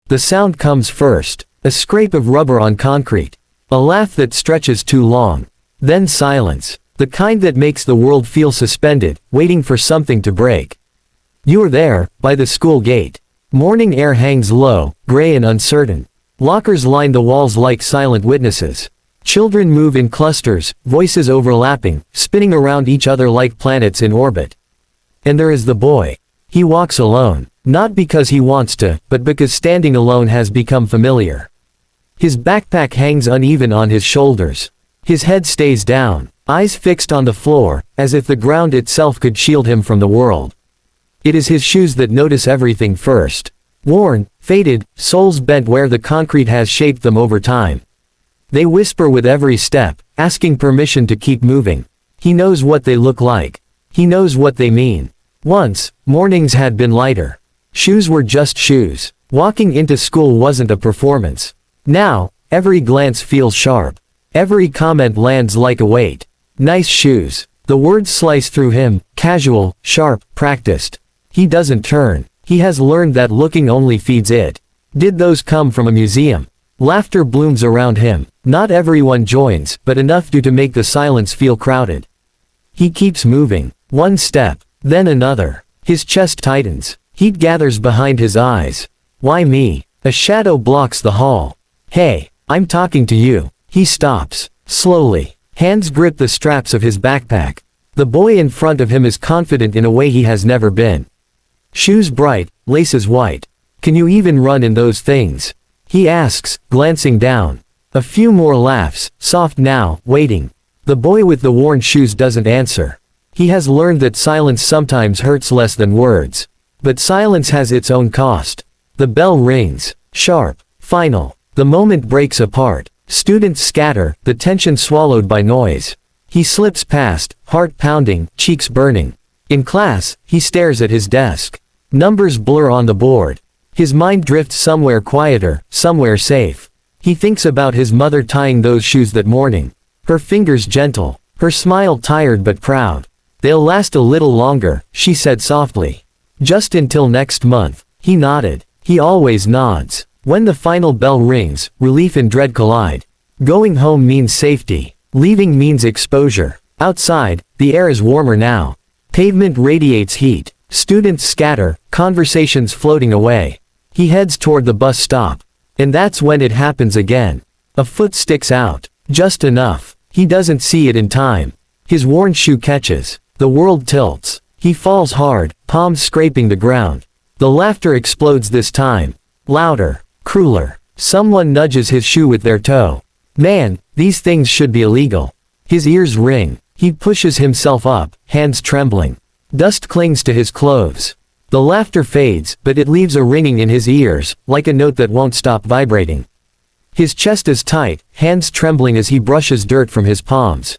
The sound comes first, a scrape of rubber on concrete, a laugh that stretches too long, then silence, the kind that makes the world feel suspended, waiting for something to break. You're there, by the school gate. Morning air hangs low, gray and uncertain. Lockers line the walls like silent witnesses. Children move in clusters, voices overlapping, spinning around each other like planets in orbit. And there is the boy. He walks alone, not because he wants to, but because standing alone has become familiar. His backpack hangs uneven on his shoulders. His head stays down, eyes fixed on the floor, as if the ground itself could shield him from the world. It is his shoes that notice everything first. Worn, faded, soles bent where the concrete has shaped them over time. They whisper with every step, asking permission to keep moving. He knows what they look like. He knows what they mean. Once, mornings had been lighter. Shoes were just shoes. Walking into school wasn't a performance. Now, every glance feels sharp. Every comment lands like a weight. Nice shoes. The words slice through him, casual, sharp, practiced. He doesn't turn. He has learned that looking only feeds it. Did those come from a museum? Laughter blooms around him. Not everyone joins, but enough to make the silence feel crowded. He keeps moving. One step, then another. His chest tightens. Heat gathers behind his eyes. Why me? A shadow blocks the hall. Hey, I'm talking to you. He stops. Slowly. Hands grip the straps of his backpack. The boy in front of him is confident in a way he has never been. Shoes bright, laces white. Can you even run in those things? He asks, glancing down. A few more laughs, soft now, waiting. The boy with the worn shoes doesn't answer. He has learned that silence sometimes hurts less than words. But silence has its own cost. The bell rings. Sharp. Final. The moment breaks apart. Students scatter, the tension swallowed by noise. He slips past, heart pounding, cheeks burning. In class, he stares at his desk. Numbers blur on the board. His mind drifts somewhere quieter, somewhere safe. He thinks about his mother tying those shoes that morning. Her fingers gentle, her smile tired but proud. They'll last a little longer, she said softly. Just until next month. He nodded. He always nods. When the final bell rings, relief and dread collide. Going home means safety. Leaving means exposure. Outside, the air is warmer now. Pavement radiates heat. Students scatter, conversations floating away. He heads toward the bus stop. And that's when it happens again. A foot sticks out. Just enough. He doesn't see it in time. His worn shoe catches. The world tilts. He falls hard, palms scraping the ground. The laughter explodes this time. Louder. Crueler. Someone nudges his shoe with their toe. Man, these things should be illegal. His ears ring. He pushes himself up, hands trembling. Dust clings to his clothes. The laughter fades, but it leaves a ringing in his ears, like a note that won't stop vibrating. His chest is tight, hands trembling as he brushes dirt from his palms.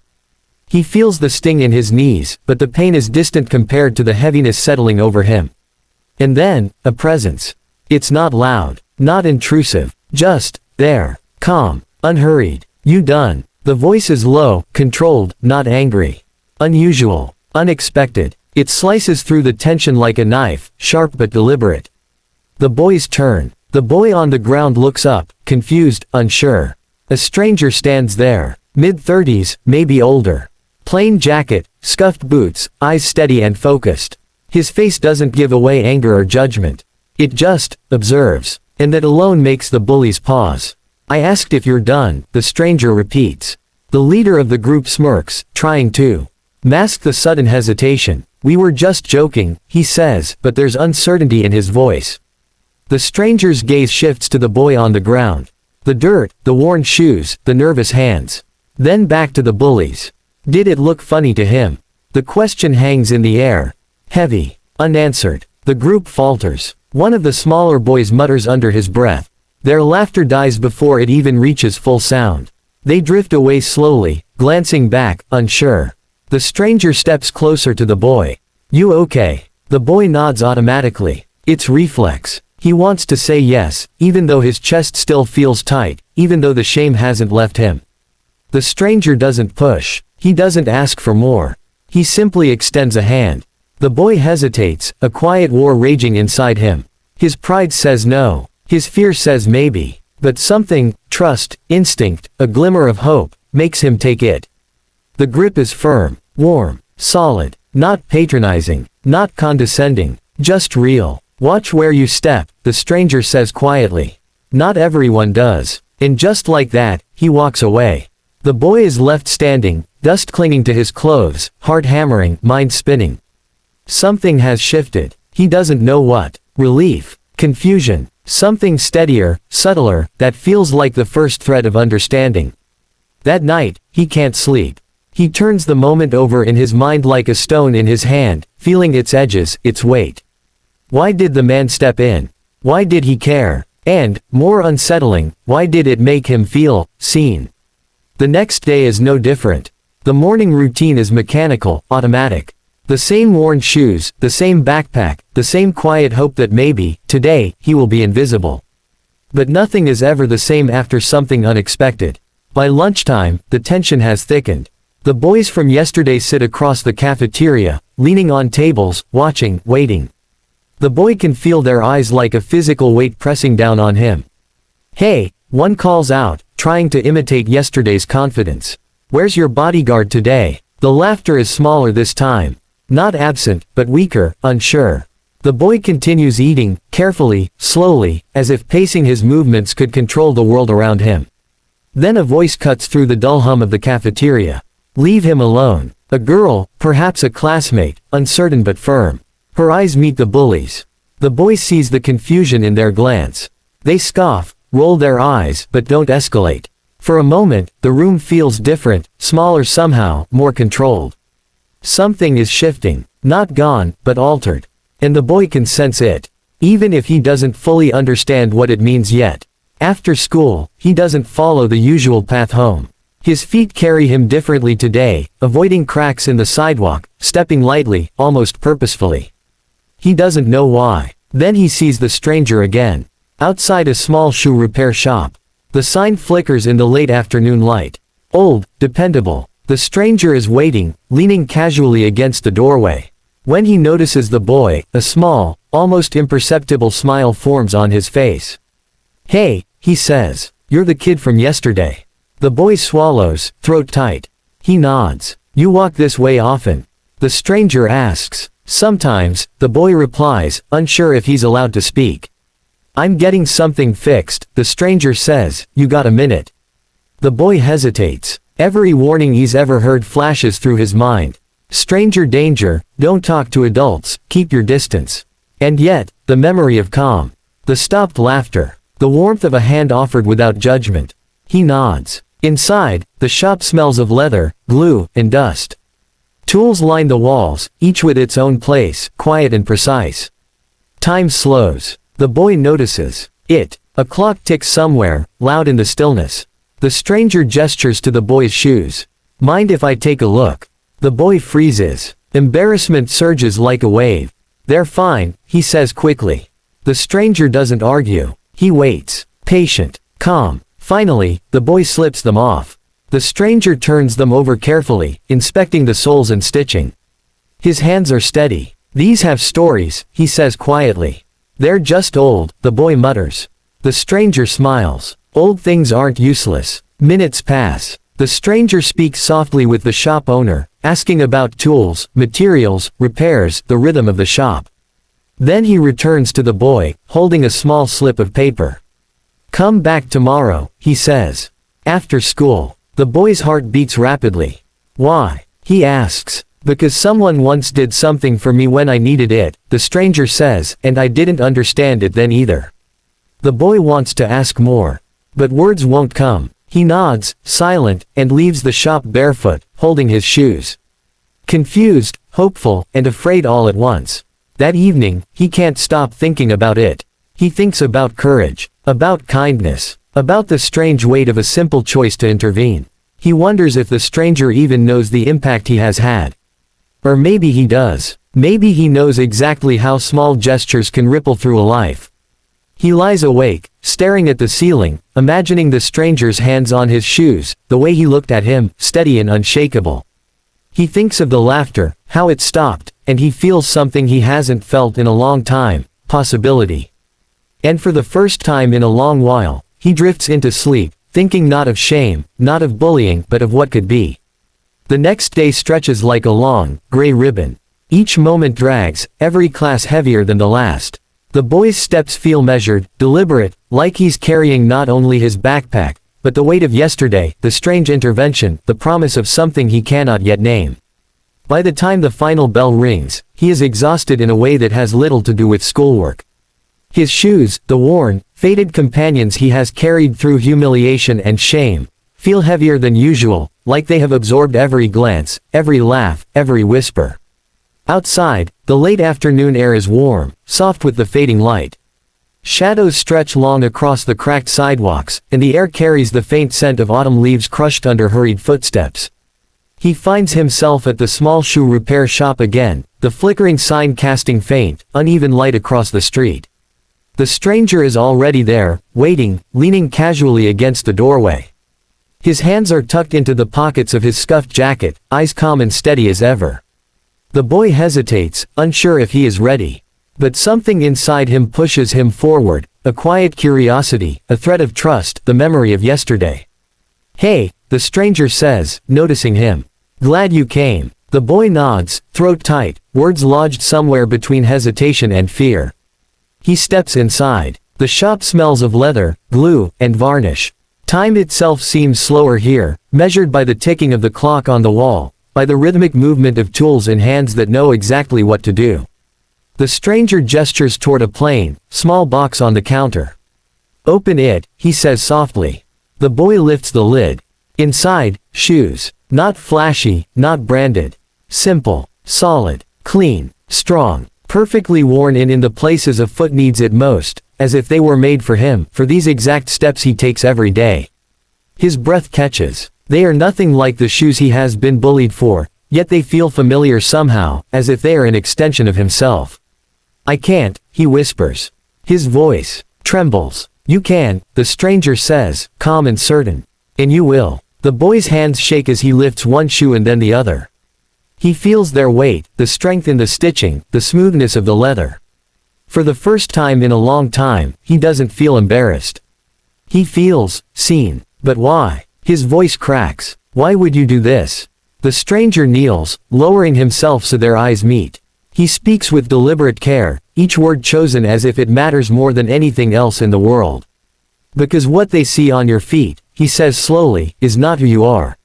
He feels the sting in his knees, but the pain is distant compared to the heaviness settling over him. And then, a presence. It's not loud, not intrusive, just there, calm, unhurried. You done? The voice is low, controlled, not angry. Unusual, unexpected. It slices through the tension like a knife, sharp but deliberate. The boy's turn. The boy on the ground looks up, confused, unsure. A stranger stands there. Mid-30s, maybe older. Plain jacket, scuffed boots, eyes steady and focused. His face doesn't give away anger or judgment. It just observes. And that alone makes the bullies pause. I asked if you're done, the stranger repeats. The leader of the group smirks, trying to mask the sudden hesitation. We were just joking, he says, but there's uncertainty in his voice. The stranger's gaze shifts to the boy on the ground. The dirt, the worn shoes, the nervous hands. Then back to the bullies. Did it look funny to him? The question hangs in the air. Heavy. Unanswered. The group falters. One of the smaller boys mutters under his breath. Their laughter dies before it even reaches full sound. They drift away slowly, glancing back, unsure. The stranger steps closer to the boy. You okay? The boy nods automatically. It's reflex. He wants to say yes, even though his chest still feels tight, even though the shame hasn't left him. The stranger doesn't push. He doesn't ask for more. He simply extends a hand. The boy hesitates, a quiet war raging inside him. His pride says no. His fear says maybe. But something, trust, instinct, a glimmer of hope, makes him take it. The grip is firm, warm, solid, not patronizing, not condescending, just real. Watch where you step, the stranger says quietly. Not everyone does. And just like that, he walks away. The boy is left standing, dust clinging to his clothes, heart hammering, mind spinning. Something has shifted. He doesn't know what. Relief. Confusion. Something steadier, subtler, that feels like the first thread of understanding. That night, he can't sleep. He turns the moment over in his mind like a stone in his hand, feeling its edges, its weight. Why did the man step in? Why did he care? And, more unsettling, why did it make him feel seen? The next day is no different. The morning routine is mechanical, automatic. The same worn shoes, the same backpack, the same quiet hope that maybe, today, he will be invisible. But nothing is ever the same after something unexpected. By lunchtime, the tension has thickened. The boys from yesterday sit across the cafeteria, leaning on tables, watching, waiting. The boy can feel their eyes like a physical weight pressing down on him. Hey, one calls out, trying to imitate yesterday's confidence. Where's your bodyguard today? The laughter is smaller this time. Not absent, but weaker, unsure. The boy continues eating, carefully, slowly, as if pacing his movements could control the world around him. Then a voice cuts through the dull hum of the cafeteria. Leave him alone. A girl, perhaps a classmate, uncertain but firm. Her eyes meet the bullies. The boy sees the confusion in their glance. They scoff, roll their eyes, but don't escalate. For a moment, the room feels different, smaller somehow, more controlled. Something is shifting, not gone, but altered. And the boy can sense it, even if he doesn't fully understand what it means yet. After school, he doesn't follow the usual path home. His feet carry him differently today, avoiding cracks in the sidewalk, stepping lightly, almost purposefully. He doesn't know why. Then he sees the stranger again. Outside a small shoe repair shop. The sign flickers in the late afternoon light. Old, dependable. The stranger is waiting, leaning casually against the doorway. When he notices the boy, a small, almost imperceptible smile forms on his face. Hey, he says, you're the kid from yesterday. The boy swallows, throat tight. He nods. You walk this way often? The stranger asks. Sometimes, the boy replies, unsure if he's allowed to speak. I'm getting something fixed, the stranger says, you got a minute? The boy hesitates. Every warning he's ever heard flashes through his mind. Stranger danger, don't talk to adults, keep your distance. And yet, the memory of calm. The stopped laughter. The warmth of a hand offered without judgment. He nods. Inside, the shop smells of leather, glue, and dust. Tools line the walls, each with its own place, quiet and precise. Time slows. The boy notices it. A clock ticks somewhere, loud in the stillness. The stranger gestures to the boy's shoes. Mind if I take a look? The boy freezes. Embarrassment surges like a wave. They're fine, he says quickly. The stranger doesn't argue. He waits. Patient. Calm. Finally, the boy slips them off. The stranger turns them over carefully, inspecting the soles and stitching. His hands are steady. These have stories, he says quietly. They're just old, the boy mutters. The stranger smiles. Old things aren't useless. Minutes pass. The stranger speaks softly with the shop owner, asking about tools, materials, repairs, the rhythm of the shop. Then he returns to the boy, holding a small slip of paper. Come back tomorrow, he says. After school. The boy's heart beats rapidly. Why? He asks. Because someone once did something for me when I needed it, the stranger says, and I didn't understand it then either. The boy wants to ask more. But words won't come. He nods, silent, and leaves the shop barefoot, holding his shoes. Confused, hopeful, and afraid all at once. That evening, he can't stop thinking about it. He thinks about courage, about kindness, about the strange weight of a simple choice to intervene. He wonders if the stranger even knows the impact he has had. Or maybe he does. Maybe he knows exactly how small gestures can ripple through a life. He lies awake, staring at the ceiling, imagining the stranger's hands on his shoes, the way he looked at him, steady and unshakable. He thinks of the laughter, how it stopped, and he feels something he hasn't felt in a long time, possibility. And for the first time in a long while, he drifts into sleep, thinking not of shame, not of bullying, but of what could be. The next day stretches like a long, gray ribbon. Each moment drags, every class heavier than the last. The boy's steps feel measured, deliberate, like he's carrying not only his backpack, but the weight of yesterday, the strange intervention, the promise of something he cannot yet name. By the time the final bell rings, he is exhausted in a way that has little to do with schoolwork. His shoes, the worn, faded companions he has carried through humiliation and shame, feel heavier than usual, like they have absorbed every glance, every laugh, every whisper. Outside, the late afternoon air is warm, soft with the fading light. Shadows stretch long across the cracked sidewalks, and the air carries the faint scent of autumn leaves crushed under hurried footsteps. He finds himself at the small shoe repair shop again, the flickering sign casting faint, uneven light across the street. The stranger is already there, waiting, leaning casually against the doorway. His hands are tucked into the pockets of his scuffed jacket, eyes calm and steady as ever. The boy hesitates, unsure if he is ready. But something inside him pushes him forward, a quiet curiosity, a thread of trust, the memory of yesterday. "Hey," the stranger says, noticing him. "Glad you came." The boy nods, throat tight, words lodged somewhere between hesitation and fear. He steps inside. The shop smells of leather, glue, and varnish. Time itself seems slower here, measured by the ticking of the clock on the wall, by the rhythmic movement of tools in hands that know exactly what to do. The stranger gestures toward a plain, small box on the counter. "Open it," he says softly. The boy lifts the lid. Inside, shoes. Not flashy, not branded. Simple, solid, clean, strong, perfectly worn in the places a foot needs it most, as if they were made for him, for these exact steps he takes every day. His breath catches. They are nothing like the shoes he has been bullied for, yet they feel familiar somehow, as if they are an extension of himself. "I can't," he whispers. His voice trembles. "You can," the stranger says, calm and certain. "And you will." The boy's hands shake as he lifts one shoe and then the other. He feels their weight, the strength in the stitching, the smoothness of the leather. For the first time in a long time, he doesn't feel embarrassed. He feels seen. But why? His voice cracks. "Why would you do this?" The stranger kneels, lowering himself so their eyes meet. He speaks with deliberate care, each word chosen as if it matters more than anything else in the world. "Because what they see on your feet," he says slowly, "is not who you are.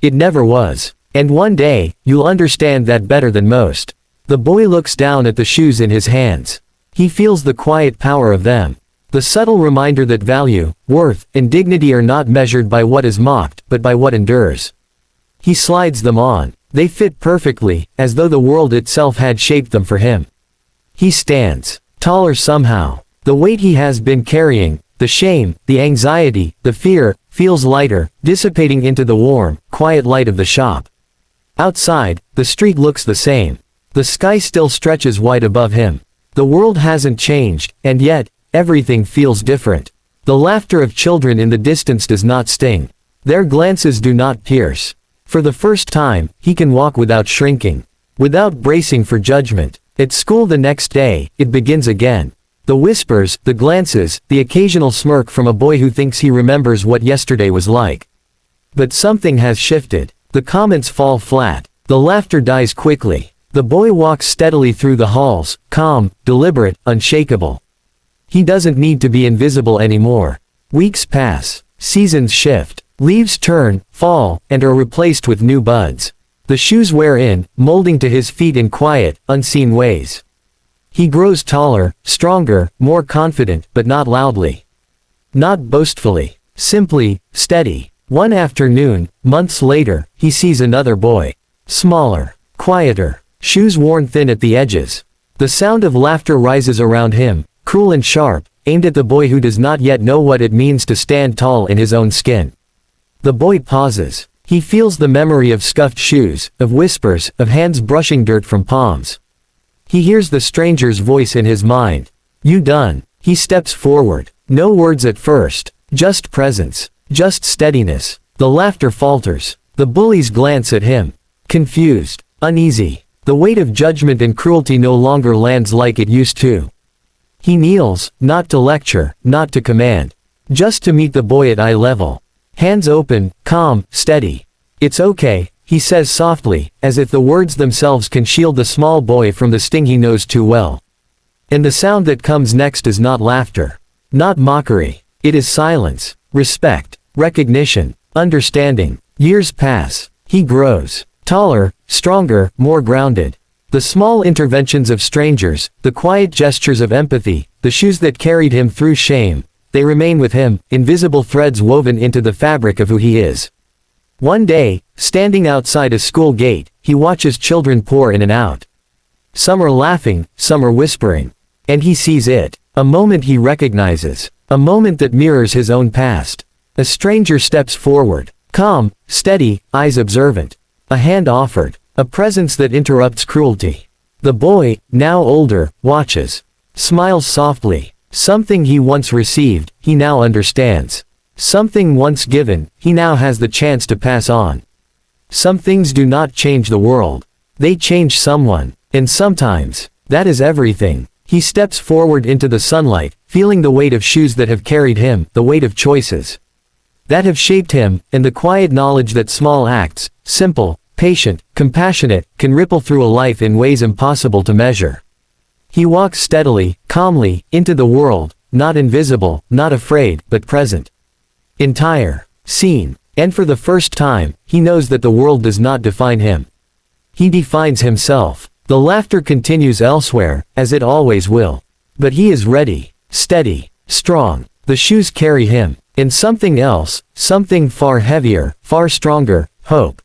It never was. And one day, you'll understand that better than most." The boy looks down at the shoes in his hands. He feels the quiet power of them. The subtle reminder that value, worth, and dignity are not measured by what is mocked, but by what endures. He slides them on. They fit perfectly, as though the world itself had shaped them for him. He stands, taller somehow. The weight he has been carrying, the shame, the anxiety, the fear, feels lighter, dissipating into the warm, quiet light of the shop. Outside, the street looks the same. The sky still stretches wide above him. The world hasn't changed, and yet, everything feels different. The laughter of children in the distance does not sting. Their glances do not pierce. For the first time, he can walk without shrinking, without bracing for judgment. At school the next day, it begins again. The whispers, the glances, the occasional smirk from a boy who thinks he remembers what yesterday was like. But something has shifted. The comments fall flat. The laughter dies quickly. The boy walks steadily through the halls, calm, deliberate, unshakable. He doesn't need to be invisible anymore. Weeks pass. Seasons shift. Leaves turn, fall, and are replaced with new buds. The shoes wear in, molding to his feet in quiet, unseen ways. He grows taller, stronger, more confident, but not loudly. Not boastfully. Simply, steady. One afternoon, months later, he sees another boy. Smaller. Quieter. Shoes worn thin at the edges. The sound of laughter rises around him, cruel and sharp, aimed at the boy who does not yet know what it means to stand tall in his own skin. The boy pauses. He feels the memory of scuffed shoes, of whispers, of hands brushing dirt from palms. He hears the stranger's voice in his mind. "You done?" He steps forward. No words at first, just presence, just steadiness. The laughter falters. The bullies glance at him. Confused, uneasy. The weight of judgment and cruelty no longer lands like it used to. He kneels, not to lecture, not to command. Just to meet the boy at eye level. Hands open, calm, steady. "It's okay," he says softly, as if the words themselves can shield the small boy from the sting he knows too well. And the sound that comes next is not laughter. Not mockery. It is silence, respect, recognition, understanding. Years pass. He grows. Taller, stronger, more grounded. The small interventions of strangers, the quiet gestures of empathy, the shoes that carried him through shame, they remain with him, invisible threads woven into the fabric of who he is. One day, standing outside a school gate, he watches children pour in and out. Some are laughing, some are whispering. And he sees it. A moment he recognizes. A moment that mirrors his own past. A stranger steps forward. Calm, steady, eyes observant. A hand offered. A presence that interrupts cruelty. The boy, now older, watches. Smiles softly. Something he once received, he now understands. Something once given, he now has the chance to pass on. Some things do not change the world. They change someone. And sometimes, that is everything. He steps forward into the sunlight, feeling the weight of shoes that have carried him, the weight of choices that have shaped him, and the quiet knowledge that small acts, simple, patient, compassionate, can ripple through a life in ways impossible to measure. He walks steadily, calmly, into the world, not invisible, not afraid, but present. Entire. Seen. And for the first time, he knows that the world does not define him. He defines himself. The laughter continues elsewhere, as it always will. But he is ready, steady, strong. The shoes carry him. And something else, something far heavier, far stronger, hope.